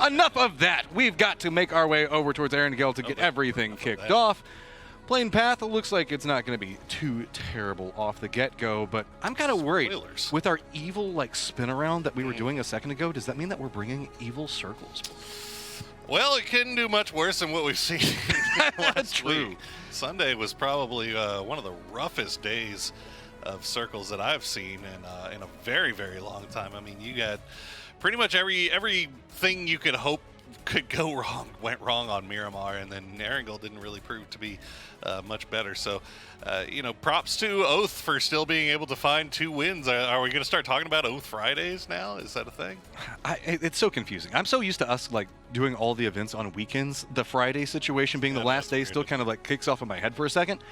enough of that. We've got to make our way over towards Erangel to get everything kicked off. Plane path, it looks like it's not going to be too terrible off the get-go, but I'm kind of worried. With our evil spin around that we were doing a second ago, does that mean that we're bringing evil circles? Well, it couldn't do much worse than what we've seen last week. Sunday was probably one of the roughest days of circles that I've seen in a very, very long time. I mean, you got pretty much everything you could hope could go wrong went wrong on Miramar, and then Erangel didn't really prove to be much better. So, props to Oath for still being able to find 2 wins. Are we going to start talking about Oath Fridays now? Is that a thing? It's so confusing. I'm so used to us doing all the events on weekends. The Friday situation being the last day still kind of kicks off in my head for a second.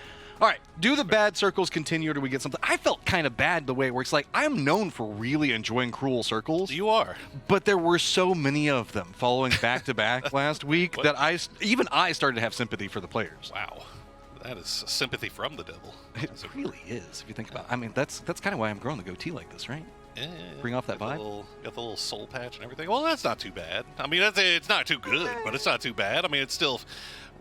All right, do the bad circles continue, or do we get something? I felt kind of bad the way it works. I'm known for really enjoying cruel circles. You are. But there were so many of them following back-to-back last week that I started to have sympathy for the players. Wow. That is sympathy from the devil. It really is, if you think about it. I mean, that's kind of why I'm growing the goatee like this, right? Yeah. Bring off that vibe. Got the little soul patch and everything. Well, that's not too bad. I mean, it's not too good, but it's not too bad. I mean, it's still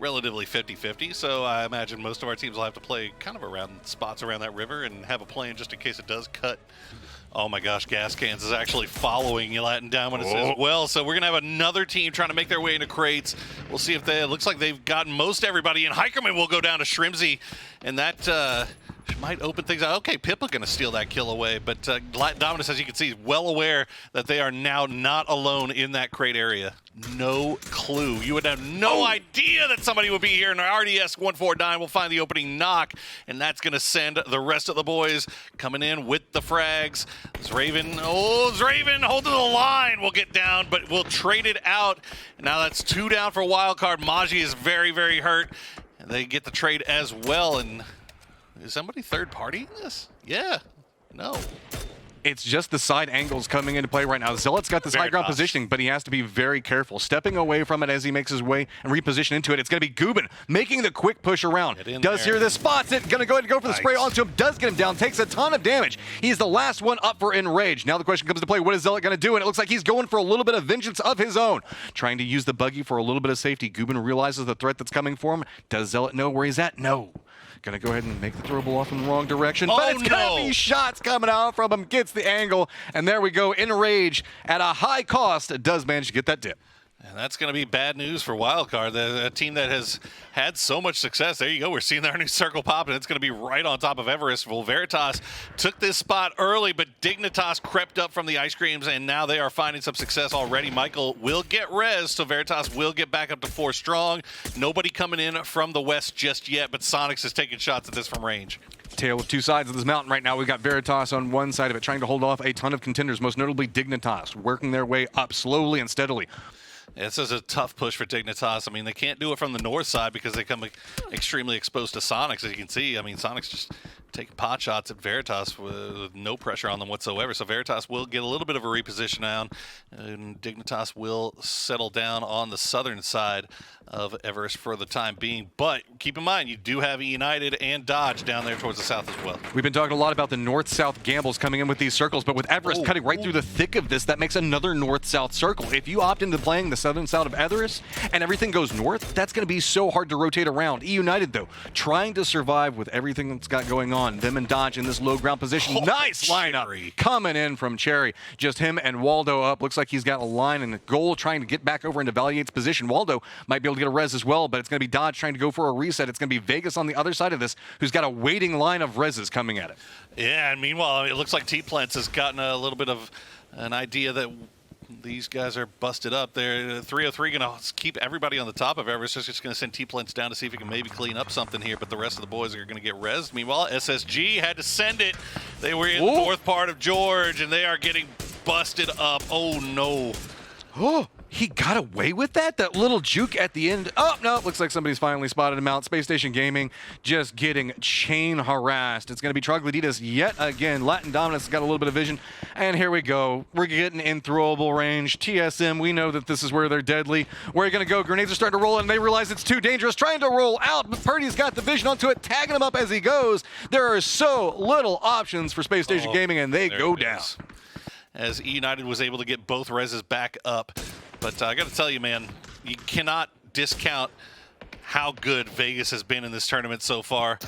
relatively 50-50, so I imagine most of our teams will have to play kind of around spots around that river and have a plan just in case it does cut. Oh my gosh, Gas Cans is actually following Latin Diamond as well, so we're going to have another team trying to make their way into crates. We'll see if it looks like they've gotten most everybody, and Hikerman will go down to Shrimsy, and that might open things out. Okay, Pippa going to steal that kill away, but Dominus, as you can see, is well aware that they are now not alone in that crate area. No clue. You would have no idea that somebody would be here, and our RDS 149 will find the opening knock, and that's going to send the rest of the boys coming in with the frags. Zraven holding the line. We'll get down, but we'll trade it out. Now that's 2 down for Wildcard. Maji is very, very hurt. And they get the trade as well, and is somebody third party in this? Yeah. No. It's just the side angles coming into play right now. Zealot's got this high ground positioning, but he has to be very careful. Stepping away from it as he makes his way and reposition into it. It's going to be Gubin making the quick push around. Does hear this, spots it. Going to go ahead and go for the spray onto him. Does get him down. Takes a ton of damage. He's the last one up for Enrage. Now the question comes into play. What is Zealot going to do? And it looks like he's going for a little bit of vengeance of his own. Trying to use the buggy for a little bit of safety. Gubin realizes the threat that's coming for him. Does Zealot know where he's at? No. Gonna go ahead and make the throwable off in the wrong direction, but it's gonna be shots coming out from him. Gets the angle, and there we go. Enrage at a high cost does manage to get that dip. And that's going to be bad news for Wildcard, a team that has had so much success. There you go. We're seeing their new circle pop, and it's going to be right on top of Everest. Well, Veritas took this spot early, but Dignitas crept up from the ice creams, and now they are finding some success already. Michael will get res, so Veritas will get back up to 4 strong. Nobody coming in from the west just yet, but Soniqs is taking shots at this from range. Tale of 2 sides of this mountain right now. We've got Veritas on one side of it, trying to hold off a ton of contenders, most notably Dignitas, working their way up slowly and steadily. This is a tough push for Dignitas. I mean, they can't do it from the north side because they come extremely exposed to Soniqs, as you can see. I mean, Soniqs just taking pot shots at Veritas with no pressure on them whatsoever. So Veritas will get a little bit of a reposition down, and Dignitas will settle down on the southern side of Everest for the time being. But keep in mind, you do have United and Dodge down there towards the south as well. We've been talking a lot about the north-south gambles coming in with these circles, but with Everest cutting right through the thick of this, that makes another north-south circle. If you opt into playing the southern side of Everest and everything goes north, that's going to be so hard to rotate around. United, though, trying to survive with everything that's got going on. Them and Dodge in this low ground position. Nice lineup coming in from Cherry. Just him and Waldo up. Looks like he's got a line and a goal trying to get back over into Valiate's position. Waldo might be able to get a res as well, but it's going to be Dodge trying to go for a reset. It's going to be Vegas on the other side of this, who's got a waiting line of reses coming at it. Yeah, and meanwhile, it looks like T-Plants has gotten a little bit of an idea that these guys are busted up. They're 303 going to keep everybody on the top of Everest. Just going to send T-Plants down to see if he can maybe clean up something here, but the rest of the boys are going to get rezzed. Meanwhile, SSG had to send it. They were in the north part of George, and they are getting busted up. Oh, no. Oh, he got away with that? That little juke at the end. Oh, no, looks like somebody's finally spotted him out. Space Station Gaming just getting chain harassed. It's going to be Troglodytes yet again. Latin Dominus has got a little bit of vision. And here we go. We're getting in throwable range. TSM, we know that this is where they're deadly. Where are you going to go? Grenades are starting to roll, and they realize it's too dangerous. Trying to roll out, but Purdy's got the vision onto it, tagging him up as he goes. There are so little options for Space Station Gaming, and they go down. As E United was able to get both reses back up. But I got to tell you, man, you cannot discount how good Vegas has been in this tournament so far.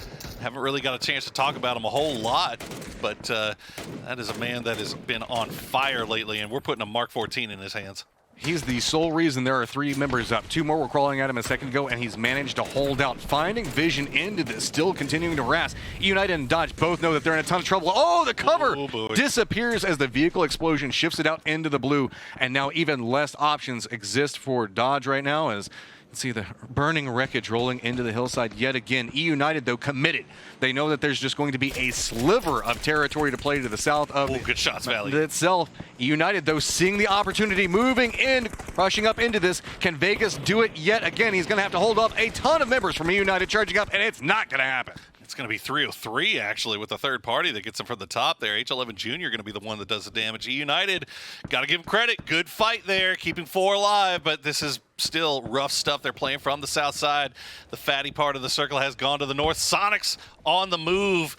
Haven't really got a chance to talk about him a whole lot, but that is a man that has been on fire lately, and we're putting a Mark 14 in his hands. He's the sole reason there are 3 members up. 2 more were crawling at him a second ago, and he's managed to hold out, finding vision into this, still continuing to harass. United and Dodge both know that they're in a ton of trouble. Oh, the cover disappears as the vehicle explosion shifts it out into the blue, and now even less options exist for Dodge right now as see the burning wreckage rolling into the hillside yet again. United, though, committed. They know that there's just going to be a sliver of territory to play to the south of good shots, Valley itself. United, though, seeing the opportunity, moving in, rushing up into this. Can Vegas do it yet again? He's going to have to hold off a ton of members from United charging up, and it's not going to happen. It's going to be 303, actually, with the third party that gets him from the top there. H11 Jr. going to be the one that does the damage. United, got to give him credit. Good fight there, keeping 4 alive, but this is still rough stuff. They're playing from the south side. The fatty part of the circle has gone to the north. Soniqs on the move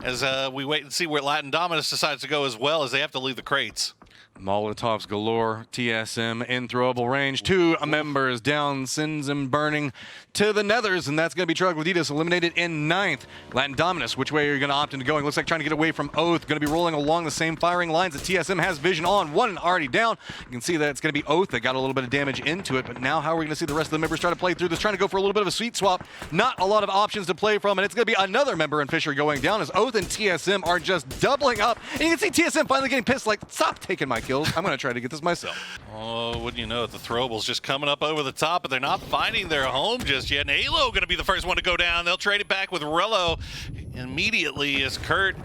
as we wait and see where Latin Dominus decides to go as well, as they have to leave the crates. Molotovs galore, TSM in throwable range. 2 members down, sends him burning to the nethers, and that's going to be Troglodytes eliminated in 9th. Latin Dominus, which way are you going to opt into going? Looks like trying to get away from Oath. Going to be rolling along the same firing lines that TSM has vision on. 1 already down. You can see that it's going to be Oath that got a little bit of damage into it, but now how are we going to see the rest of the members try to play through this, trying to go for a little bit of a sweet swap. Not a lot of options to play from, and it's going to be another member in Fisher going down as Oath and TSM are just doubling up. And you can see TSM finally getting pissed, like, stop taking my kills. I'm going to try to get this myself. Oh, wouldn't you know it, the throwable's just coming up over the top, but they're not finding their home just yet. And Halo going to be the first one to go down. They'll trade it back with Rello immediately as Kurt,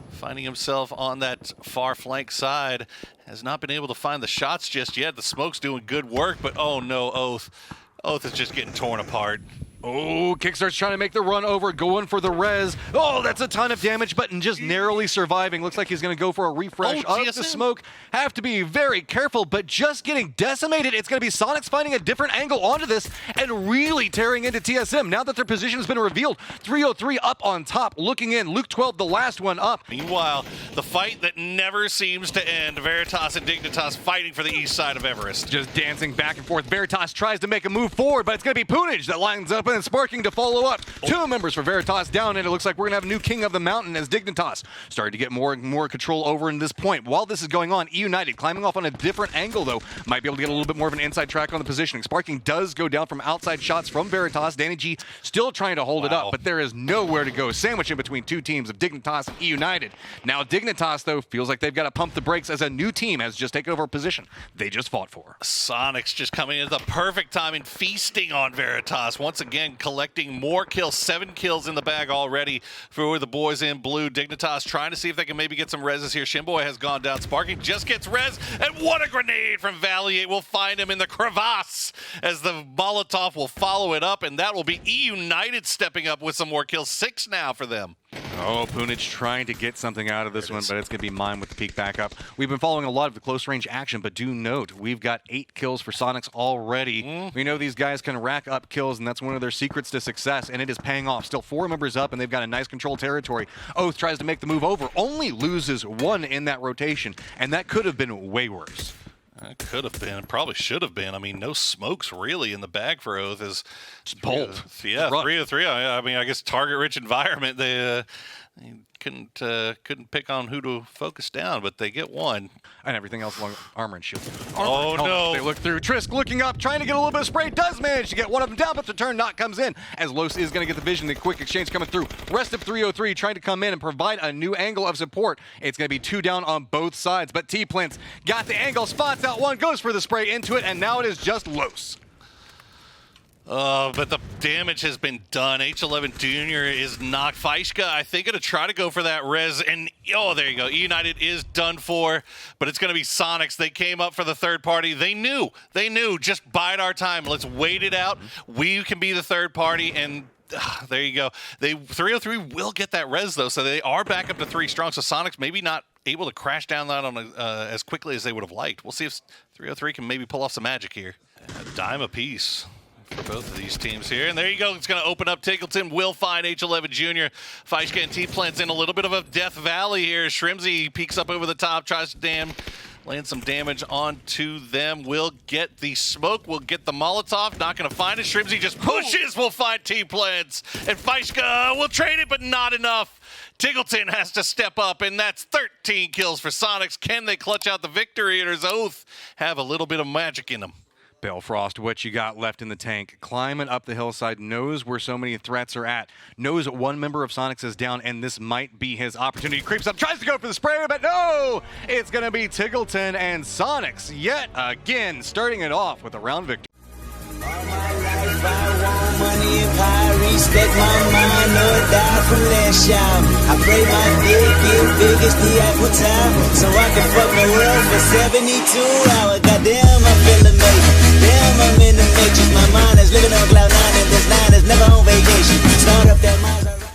finding himself on that far flank side, has not been able to find the shots just yet. The smoke's doing good work, but oh no, Oath. Oath is just getting torn apart. Oh, Kickstart's trying to make the run over, going for the res. Oh, that's a ton of damage, but just narrowly surviving. Looks like he's going to go for a refresh of the smoke. Have to be very careful, but just getting decimated. It's going to be Soniqs finding a different angle onto this and really tearing into TSM. Now that their position has been revealed, 303 up on top, looking in. Luke 12, the last one up. Meanwhile, the fight that never seems to end. Veritas and Dignitas fighting for the east side of Everest. Just dancing back and forth. Veritas tries to make a move forward, but it's going to be Punage that lines up and Sparking to follow up. 2 members for Veritas down, and it looks like we're going to have a new king of the mountain as Dignitas started to get more and more control over in this point. While this is going on, United climbing off on a different angle, though, might be able to get a little bit more of an inside track on the positioning. Sparking does go down from outside shots from Veritas. Danny G still trying to hold it up, but there is nowhere to go. Sandwich in between 2 teams of Dignitas and United. Now Dignitas, though, feels like they've got to pump the brakes as a new team has just taken over a position they just fought for. Soniqs just coming in at the perfect time and feasting on Veritas. Once again, collecting more kills, 7 kills in the bag already for the boys in blue. Dignitas trying to see if they can maybe get some reses here. Shimboy has gone down. Sparking just gets res, and what a grenade from Valiant. We'll find him in the crevasse as the Molotov will follow it up, and that will be United stepping up with some more kills. 6 now for them. Oh, Punage trying to get something out of this one, but it's going to be mine with the peak back up. We've been following a lot of the close range action, but do note, we've got 8 kills for Soniqs already. We know these guys can rack up kills, and that's one of their secrets to success, and it is paying off. Still 4 members up, and they've got a nice controlled territory. Oath tries to make the move over, only loses 1 in that rotation, and that could have been way worse. It could have been. Probably should have been. I mean, no smokes really in the bag for Oath. Is bold. Yeah, 303. I mean, I guess target-rich environment. They couldn't pick on who to focus down, but they get 1. And everything else along armor and shield. Oh, no. They look through. Trisk looking up, trying to get a little bit of spray. Does manage to get one of them down, but the turn knock comes in as Los is going to get the vision. The quick exchange coming through. Rest of 303 trying to come in and provide a new angle of support. It's going to be 2 down on both sides, but T-Plants got the angle, spots out 1, goes for the spray into it, and now it is just Los. But the damage has been done. H11 Jr. is knocked. Faishka, I think, going to try to go for that res. And, oh, there you go. United is done for, but it's going to be Soniqs. They came up for the third party. They knew. Just bide our time. Let's wait it out. We can be the third party, and there you go. 303 will get that res, though, so they are back up to 3 strong. So Soniqs maybe not able to crash down that on as quickly as they would have liked. We'll see if 303 can maybe pull off some magic here. A dime apiece for both of these teams here. And there you go. It's going to open up. Tickleton will find H11 Jr. Faishka and T-Plants in a little bit of a death valley here. Shrimsy peeks up over the top, tries to laying some damage onto them. We'll get the smoke, we'll get the Molotov. Not going to find it. Shrimsy just pushes. We'll find T-Plans. And Feishka will trade it, but not enough. Tiggleton has to step up, and that's 13 kills for Soniqs. Can they clutch out the victory, or does Oath have a little bit of magic in them? Balefrost, what you got left in the tank? Climbing up the hillside, knows where so many threats are at, knows one member of Soniqs is down, and this might be his opportunity. Creeps up, tries to go for the spray, but no! It's going to be Tiggleton and Soniqs yet again, starting it off with a round victory. Money and power, respect my mind, no die from last y'all. I pray my dick get big as the Apple Tower, so I can fuck the world for 72 hours. Goddamn, I feel amazing. Damn, I'm in the matrix. My mind is living on cloud nine, and this nine is never on vacation. Start up that mind.